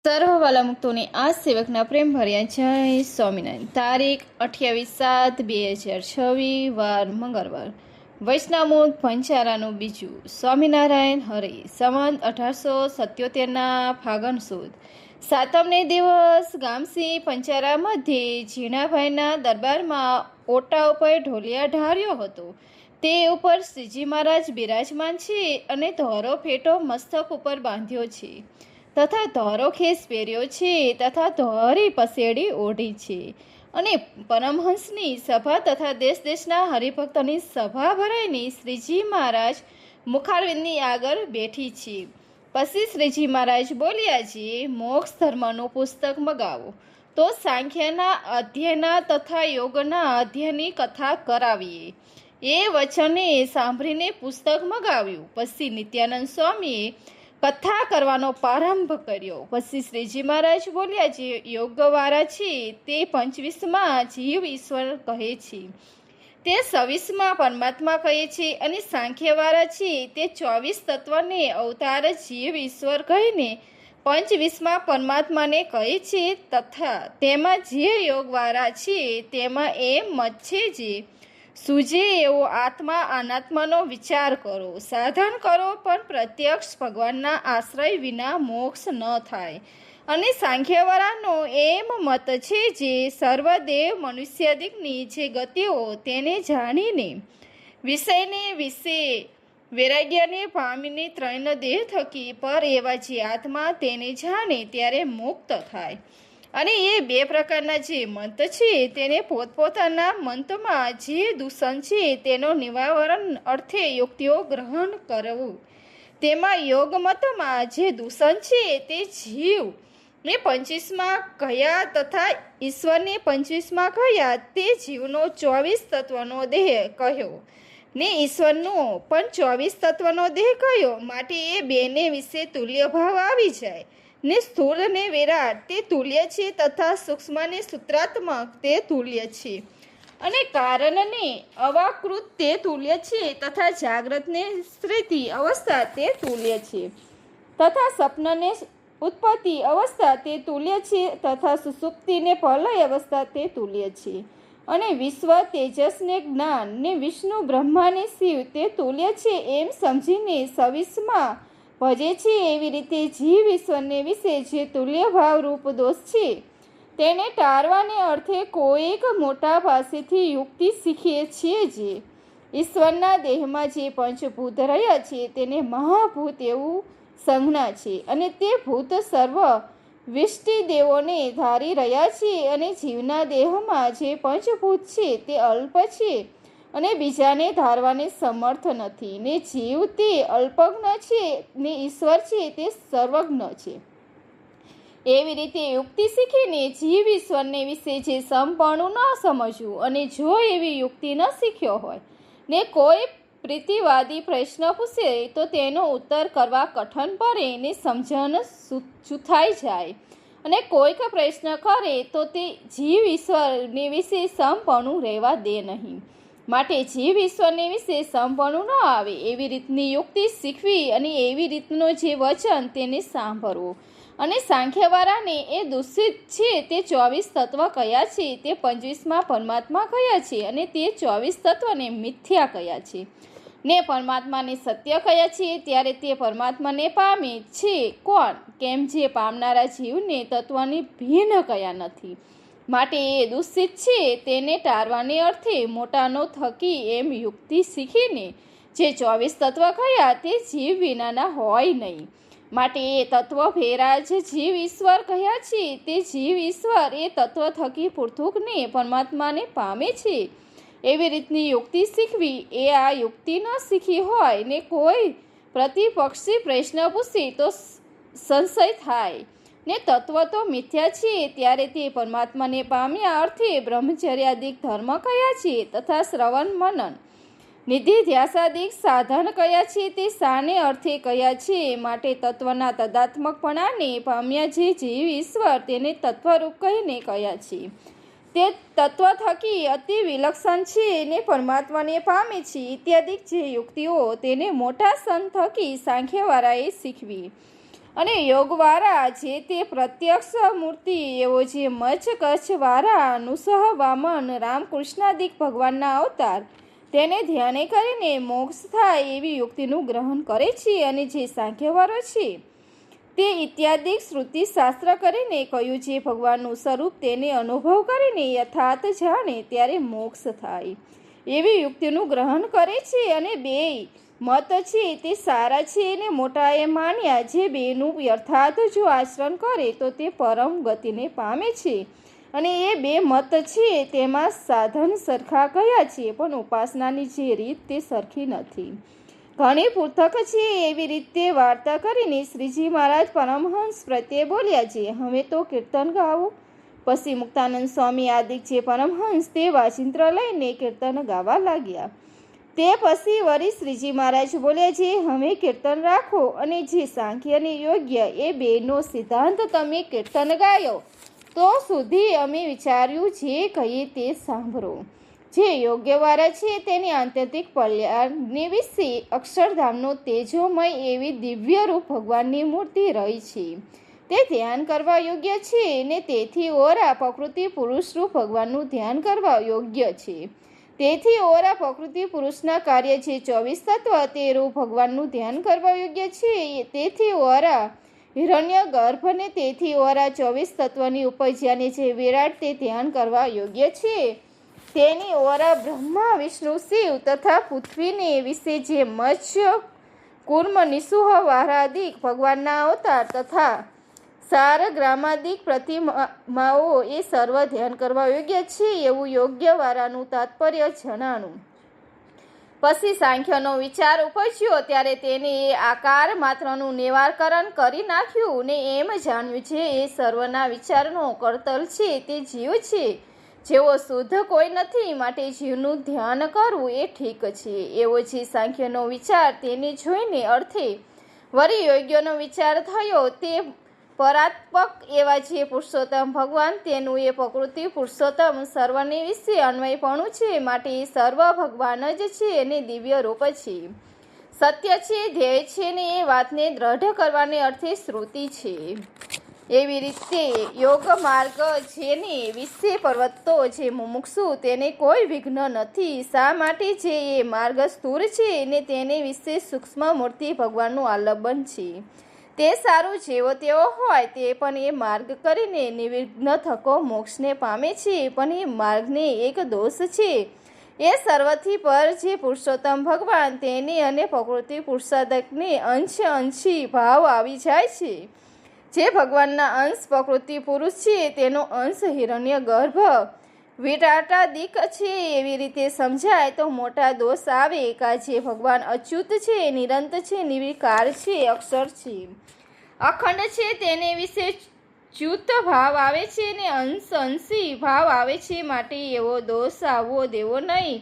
સર્વવાલા મુક્તોને આ સેવકના પ્રેમ ભર્યા જય સ્વામિનારાયણ. તારીખ 28/7/2026 વાર મંગળવાર. વૈષ્ણવમુખ પંચારાનું બીજું. સ્વામિનારાયણ હરે. સંવત 1877 ફાગણ સુદ સાતમને દિવસ ગામસી પંચારા મધ્યે ઝીણાભાઈના દરબારમાં ઓટા ઉપર ઢોલિયા ઢાર્યો હતો. તે ઉપર શ્રીજી મહારાજ બિરાજમાન છે અને ધોરો ફેટો મસ્તક ઉપર બાંધ્યો છે તથા ધોરો ખેસ પહેર્યો છે તથા ધોરી પસેડી ઓઢી છે અને પરમહંસની સભા તથા દેશ દેશના હરિભક્તોની સભા ભરાઈને શ્રીજી મહારાજ મુખારવિંદની આગળ બેઠી છે. પછી શ્રીજી મહારાજ બોલ્યા છે, મોક્ષ ધર્મનું પુસ્તક મગાવો તો સાંખ્યના અધ્યયના તથા યોગના અધ્યયની કથા કરાવીએ. એ વચને સાંભળીને પુસ્તક મગાવ્યું. પછી નિત્યાનંદ સ્વામીએ કથા કરવાનો પ્રારંભ કર્યો. પછી શ્રીજી મહારાજ બોલ્યા છે, યોગવાળા છે તે 25માં જીવ ઈશ્વર કહે છે, તે 26માં પરમાત્મા કહે છે અને સાંખ્યવાળા છે તે 24 તત્વને અવતાર જીવ ઈશ્વર કહીને 25માં પરમાત્માને કહે છે. તથા તેમાં જે યોગવાળા છે તેમાં એ મત છે જે સૂજે એવો આત્મા અનાત્માનો વિચાર કરો, સાધન કરો, પણ પ્રત્યક્ષ ભગવાનના આશ્રય વિના મોક્ષ ન થાય. અને સાંખ્યવાળાનો એમ મત છે જે સર્વદેવ મનુષ્યાદિકની જે ગતિઓ તેને જાણીને વિષયને વિશે વૈરાગ્યને પામીને ત્રણ દેહ થકી પર એવા જે આત્મા તેને જાણે ત્યારે મુક્ત થાય. અને એ બે પ્રકારના જે મંત છે તેને પોતપોતાના મંતમાં જે દૂષણ છે તેનો નિવારણ અર્થે યુક્તિઓ ગ્રહણ કરવું. તેમાં યોગ મતમાં જે દૂષણ છે તે જીવ ને 25માં કહ્યા તથા ઈશ્વરને 25માં કહ્યા. તે જીવનો 24 તત્વનો દેહ કહ્યો ને ઈશ્વરનો પણ 24 તત્વનો દેહ કહ્યો. માટે એ બેને વિશે તુલ્ય ભાવ આવી જાય ને સ્થૂળ ને વિરાટ તે તુલ્ય છે તથા સૂક્ષ્મ ને સૂત્રાત્મક તે તુલ્ય છે અને કારણને અવાકૃત તે તુલ્ય છે તથા જાગ્રતને સ્થિતિ અવસ્થા તે તુલ્ય છે તથા સ્વપ્નને ઉત્પત્તિ અવસ્થા તે તુલ્ય છે તથા સુષુપ્તિને પ્રલય અવસ્થા તે તુલ્ય છે અને વિશ્વ તેજસ ને જ્ઞાન ને વિષ્ણુ બ્રહ્મા ને શિવ તે તુલ્ય છે એમ સમજીને 26માં ભજે છે. એવી રીતે જીવ ઈશ્વરને વિશે જે તુલ્ય ભાવ રૂપ દોષ છે તેને ટાળવાને અર્થે કોઈક મોટા પાસેથી યુક્તિ શીખીએ છીએ. જે ઈશ્વરના દેહમાં જે પંચભૂત રહ્યા છે તેને મહાભૂત એવું સંજ્ઞા છે અને તે ભૂત સર્વ વિષ્ટિ દેવોને ધારી રહ્યા છે. અને જીવના દેહમાં જે પંચભૂત છે તે અલ્પ છે અને બીજાને ધારવાને સમર્થ નથી ને જીવ તે અલ્પજ્ઞ છે ને ઈશ્વર છે તે સર્વજ્ઞ છે. એવી રીતે યુક્તિ શીખીને જીવ ઈશ્વરને વિશે જે સંપૂર્ણ ન સમજવું. અને જો એવી યુક્તિ ન શીખ્યો હોય ને કોઈ પ્રીતિવાદી પ્રશ્ન પૂછે તો તેનો ઉત્તર કરવા કઠણ પડે ને સમજણ ચૂથાઈ જાય. અને કોઈક પ્રશ્ન કરે તો તે જીવ ઈશ્વરને વિશે સંપૂર્ણ રહેવા દે નહીં. માટે જીવ ઈશ્વરને વિશે સંપૂર્ણ ન આવે એવી રીતની યુક્તિ શીખવી અને એવી રીતનો જે વચન તેને સાંભળવું. અને સાંખ્યવાળાને એ દૂષિત છે તે 24 તત્વ કયા છે તે 25માં પરમાત્મા કયા છે અને તે 24 તત્વને મિથ્યા કયા છે ને પરમાત્માને સત્ય કયા છે. ત્યારે તે પરમાત્માને પામે છે કોણ? કેમ જે પામનારા જીવને તત્વની ભિન્ન કયા નથી. માટે એ દૂષિત છે તેને ટાળવાને અર્થે મોટાનો થકી એમ યુક્તિ શીખીને જે 24 તત્વ કયા તે જીવ વિનાના હોય નહીં. માટે એ તત્વ ફેરા જ જીવ ઈશ્વર કહ્યા છે. તે જીવ ઈશ્વર એ તત્વ થકી પૃથુકને પરમાત્માને પામે છે. એવી રીતની યુક્તિ શીખવી. એ આ યુક્તિ ન શીખી હોય ને કોઈ પ્રતિપક્ષી પ્રશ્ન પૂછે તો સંશય થાય ને તત્વ તો મિથ્યા છે. ત્યારે તે પરમાત્માને પામ્યા અર્થે બ્રહ્મચર્યાદિક ધર્મ કયા છે તથા શ્રવણ મનન નિધિ ધ્યાસાદિક સાધન કયા છે તે શાને અર્થે કયા છે. માટે તત્વના તદાત્મકપણાને પામ્યા જે જીવ ઈશ્વર તેને તત્વરૂપ કહીને કયા છે. તે તત્વ થકી અતિ વિલક્ષણ છે ને પરમાત્માને પામે છે. ઇત્યાદિક જે યુક્તિઓ તેને મોટા સંત થકી સાંખ્યવાળાએ શીખવી. અને યોગવાળા જે તે પ્રત્યક્ષ મૂર્તિ એવો જે મચ્છ કચ્છવાળા નૃસિંહ વામન રામકૃષ્ણાદિક ભગવાનના અવતાર તેને ધ્યાને કરીને મોક્ષ થાય એવી યુક્તિનું ગ્રહણ કરે છે. અને જે સાંખ્યવાળો છે તે ઇત્યાદિ શ્રુતિ શાસ્ત્ર કરીને કહ્યું છે ભગવાનનું સ્વરૂપ તેને અનુભવ કરીને યથાર્થ જાણે ત્યારે મોક્ષ થાય એવી યુક્તિનું ગ્રહણ કરે છે. અને બે મત છે તે સારા છે અને મોટાએ માન્યા જે બેનું યથાર્થ જો આચરણ કરે તો તે પરમ ગતિને પામે છે. અને એ બે મત છે તેમાં સાધન સરખા કયા છે પણ ઉપાસનાની જે રીત તે સરખી નથી, ઘણી પૃથક છે. એવી રીતે વાર્તા કરીને શ્રીજી મહારાજ પરમહંસ પ્રત્યે બોલ્યા છે, હવે તો કીર્તન ગાવો. પછી મુક્તાનંદ સ્વામી આદિક જે પરમહંસ તે વાજિંત્ર લઈને કીર્તન ગાવા લાગ્યા. તે પછી વળી શ્રીજી મહારાજ બોલ્યા છે, હવે કીર્તન રાખો અને જે સાંખ્ય અને યોગ્ય એ બેનો સિદ્ધાંત તમે કીર્તન ગાયો તો સુધી અમે વિચાર્યું જે કહીએ તે સાંભળો. જે યોગ્યવાળા છે તેની આત્યંતિક કલ્યાણને વિશે અક્ષરધામનો તેજોમય એવી દિવ્ય રૂપ ભગવાનની મૂર્તિ રહી છે તે ધ્યાન કરવા યોગ્ય છે ને તેથી ઓરા પ્રકૃતિ પુરુષ રૂપ ભગવાનનું ધ્યાન કરવા યોગ્ય છે. તેથી ઓરા પ્રકૃતિ પુરુષના કાર્ય છે 24 તત્વ તે રૂપ ભગવાનનું ધ્યાન કરવા યોગ્ય છે. તેથી ઓરા હિરણ્ય ગર્ભને તેથી ઓરા 24 તત્વની ઉપજ્યાને જે વિરાટ તે ધ્યાન કરવા યોગ્ય છે. તેની ઓરા બ્રહ્મા વિષ્ણુ શિવ તથા પૃથ્વીને વિશે જે મત્સ્ય કુર્મ નિસુહ વારાદિક ભગવાનના અવતાર તથા સારગ્રામાદિક પ્રતિમાઓ એ સર્વ ધ્યાન કરવા યોગ્ય છે એવું યોગ્ય વારાનું તાત્પર્ય જણાનું. પછી સાંખ્યનો વિચાર ઉપજ્યો ત્યારે તેને એ આકાર માત્રનું નિવારકરણ કરી નાખ્યું ને એમ જાણ્યું છે એ સર્વના વિચારનો કરતલ છે તે જીવ છે, જેવો શુદ્ધ કોઈ નથી, માટે જીવનું ધ્યાન કરવું એ ઠીક છે. એવો જે સાંખ્યનો વિચાર તેને જોઈને અર્થે વળી યોગ્યનો વિચાર થયો તે પરાત્પક એવા જે પુરુષોત્તમ ભગવાન તેનું એ પ્રકૃતિ પુરુષોત્તમ સર્વને વિશે અન્વયપણું છે, માટે એ સર્વ ભગવાન જ છે અને દિવ્ય રૂપ છે, સત્ય છે, ધ્યેય છે ને એ વાતને દ્રઢ કરવાને અર્થે શ્રુતિ છે. એવી રીતે યોગ માર્ગ જેને વિશે પર્વતો જે મુમુક્ષુ તેને કોઈ વિઘ્ન નથી. શા માટે જે એ માર્ગ સ્થૂળ છે ને તેને વિશે સૂક્ષ્મ મૂર્તિ ભગવાનનું આલંબન છે તે સારું જેવો તેવો હોય તે પણ એ માર્ગ કરીને નિર્વિઘ્ન થકો મોક્ષને પામે છે. પણ એ માર્ગને એક દોષ છે એ સર્વથી પર જે પુરુષોત્તમ ભગવાન તેને અને પ્રકૃતિ પુરુષાદકને અંશી ભાવ આવી જાય છે. જે ભગવાનના અંશ પ્રકૃતિ પુરુષ છે તેનો અંશ હિરણ્ય ગર્ભ વિરાટાદિક છે. એવી રીતે સમજાય તો મોટા દોષ આવે કા જે ભગવાન અચ્યુત છે, નિરંત છે, નિર્વિકાર છે, અક્ષર છે, અખંડ છે તેને વિશે ચ્યુત ભાવ આવે છે ને અંશી ભાવ આવે છે, માટે એવો દોષ આવવો દેવો નહીં.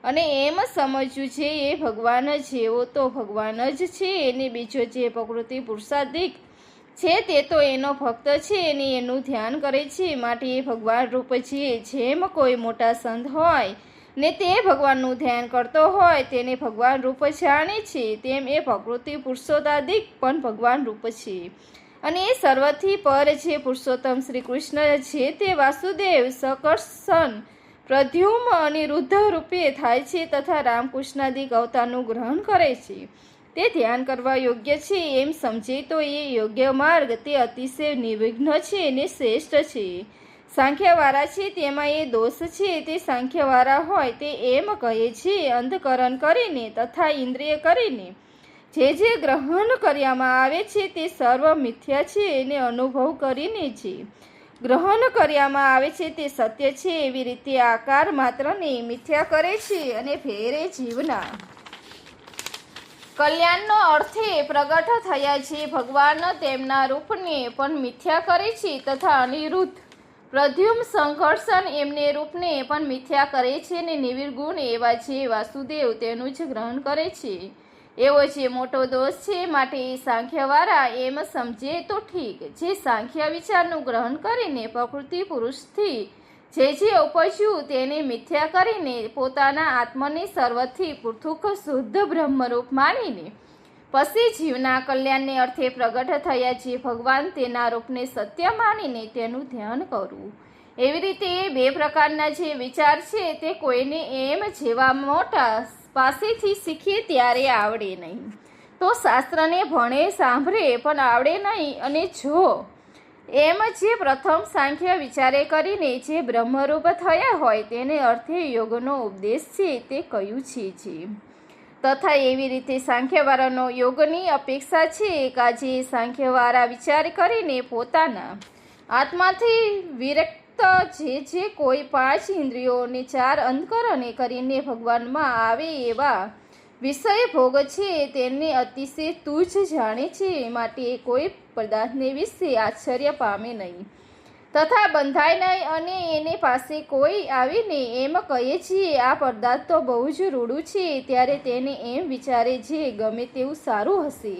અને એમ સમજવું છે એ ભગવાન જેવો તો ભગવાન જ છે અને બીજો જે પ્રકૃતિ પુરુષાદિક છે તે તો એનો ભક્ત છે અને એનું ધ્યાન કરે છે, માટે એ ભગવાન રૂપ છે. જેમ કોઈ મોટા સંત હોય ને તે ભગવાનનું ધ્યાન કરતો હોય તેને ભગવાન રૂપ જાણે છે, તેમ એ પ્રકૃતિ પુરુષોત્તાદિક પણ ભગવાન રૂપ છે. અને એ સર્વથી પર જે પુરુષોત્તમ શ્રી કૃષ્ણ છે તે વાસુદેવ સકર્ષણ પ્રદ્યુમ્ન અનિરુદ્ધ રૂપે થાય છે તથા રામકૃષ્ણાદિક અવતારનું ગ્રહણ કરે છે. તે ધ્યાન કરવા યોગ્ય છે એમ સમજે તો એ યોગ્ય માર્ગ તે અતિશય નિર્વિઘ્ન છે ને શ્રેષ્ઠ છે. સાંખ્યવાળા છે તેમાં એ દોષ છે તે સાંખ્યવાળા હોય તે એમ કહે છે અંધકરણ કરીને તથા ઇન્દ્રિય કરીને જે ગ્રહણ કરવામાં આવે છે તે સર્વ મિથ્યા છે એને અનુભવ કરીને જે ગ્રહણ કરવામાં આવે છે તે સત્ય છે. એવી રીતે આકાર માત્રને મિથ્યા કરે છે અને ફેરે જીવના કલ્યાણનો અર્થે પ્રગટ થયા છે ભગવાન તેમના રૂપને પણ મિથ્યા કરે છે તથા અનિરુદ્ધ પ્રદ્યુમ્ન સંઘર્ષણ એમને રૂપને પણ મિથ્યા કરે છે ને નિર્ગુણ એવા જે વાસુદેવ તેનું જ ગ્રહણ કરે છે. એવો જે મોટો દોષ છે, માટે એ સાંખ્યવાળા એમ સમજે તો ઠીક. જે સાંખ્ય વિચારનું ગ્રહણ કરીને પ્રકૃતિ પુરુષથી જે ઉપજ્યું તેને મિથ્યા કરીને પોતાના આત્મને સર્વથી પૃથુક શુદ્ધ બ્રહ્મરૂપ માનીને પછી જીવના કલ્યાણને અર્થે પ્રગટ થયા જે ભગવાન તેના રૂપને સત્ય માનીને તેનું ધ્યાન કરવું. એવી રીતે બે પ્રકારના જે વિચાર છે તે કોઈને એમ જેવા મોટા પાસેથી શીખીએ ત્યારે આવડે નહીં, તો શાસ્ત્રને ભણે સાંભળે પણ આવડે નહીં. અને જો એમ જે પ્રથમ સાંખ્ય વિચારે કરીને જે બ્રહ્મરૂપ થયા હોય તેને અર્થે યોગનો ઉપદેશ છે તે કહ્યું છે. તથા એવી રીતે સાંખ્યવાળાનો યોગની અપેક્ષા છે કે આજે સાંખ્યવાળા વિચાર કરીને પોતાના આત્માથી વિરક્ત જે કોઈ 5 ઇન્દ્રિયોને 4 અંતઃકરણે કરીને ભગવાનમાં આવે એવા વિષય ભોગ છે તેને અતિશય તુચ્છ જાણે છે, માટે કોઈ પદાર્થને વિશે આશ્ચર્ય પામે નહીં તથા બંધાય નહીં. અને એને પાસે કોઈ આવીને એમ કહે છે આ પદાર્થ તો બહુ જ રૂડું છે, ત્યારે તેને એમ વિચારે જે ગમે તેવું સારું હશે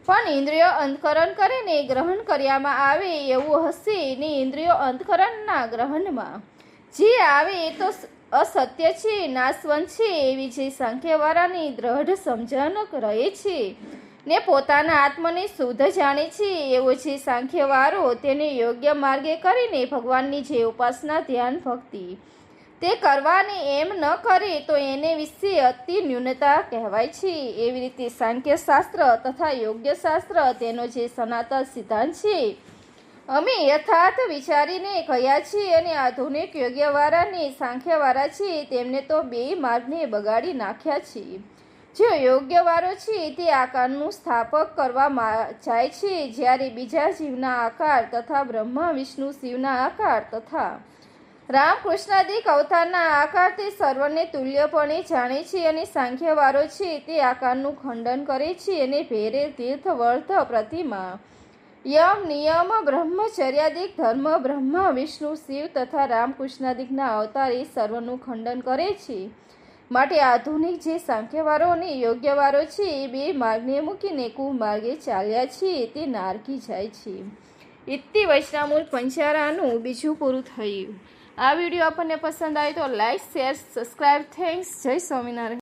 પણ ઇન્દ્રિયો અંતઃકરણ કરીને ગ્રહણ કરવામાં આવે એવું હશે ને ઇન્દ્રિયો અંતઃકરણના ગ્રહણમાં જે આવે એ તો અસત્ય છે, નાશવંત છે. એવી જે સાંખ્યવાળાની દ્રઢ સમજણ રહે છે ને પોતાના આત્મને શુદ્ધ જાણે છે એવો જે સાંખ્યવાળો તેને યોગ્ય માર્ગે કરીને ભગવાનની જે ઉપાસના ધ્યાન ભક્તિ તે કરવાની એમ ન કરે તો એને વિશે અતિ ન્યૂનતા કહેવાય છે. એવી રીતે સાંખ્યશાસ્ત્ર તથા યોગ્યશાસ્ત્ર તેનો જે સનાતન સિદ્ધાંત છે અમે યથાર્થ વિચારીને કહ્યા છીએ. અને આધુનિક યોગ્યવાળાને સાંખ્યવાળા છે તેમને તો બે માર્ગને બગાડી નાખ્યા છે. જે યોગ્યવાળો છે તે આકારનું સ્થાપક કરવા જાય છે, જ્યારે બીજા જીવના આકાર તથા બ્રહ્મા વિષ્ણુ શિવના આકાર તથા રામકૃષ્ણાદિક અવતારના આકાર તે સર્વને તુલ્યપણે જાણે છે. અને સાંખ્યવાળો છે તે આકારનું ખંડન કરે છે અને ભેરે તીર્થ વર્થ પ્રતિમા યમ નિયમ બ્રહ્મચર્યાદિક ધર્મ બ્રહ્મા વિષ્ણુ શિવ તથા રામકૃષ્ણાદિકના અવતાર એ સર્વનું ખંડન કરે છે. માટે આધુનિક જે સાંખ્યવાળો અને યોગ્યવાળો છે એ બે માર્ગને મૂકીને કુમાર્ગે ચાલ્યા છે તે નારકી જાય છે. ઇતિ વૈષ્ણવમૂળ પંચારાનું બીજું પૂરું થયું. આ વિડીયો આપણને પસંદ આવે તો લાઈક, શેર, સબસ્ક્રાઈબ. થેન્ક્સ. જય સ્વામિનારાયણ.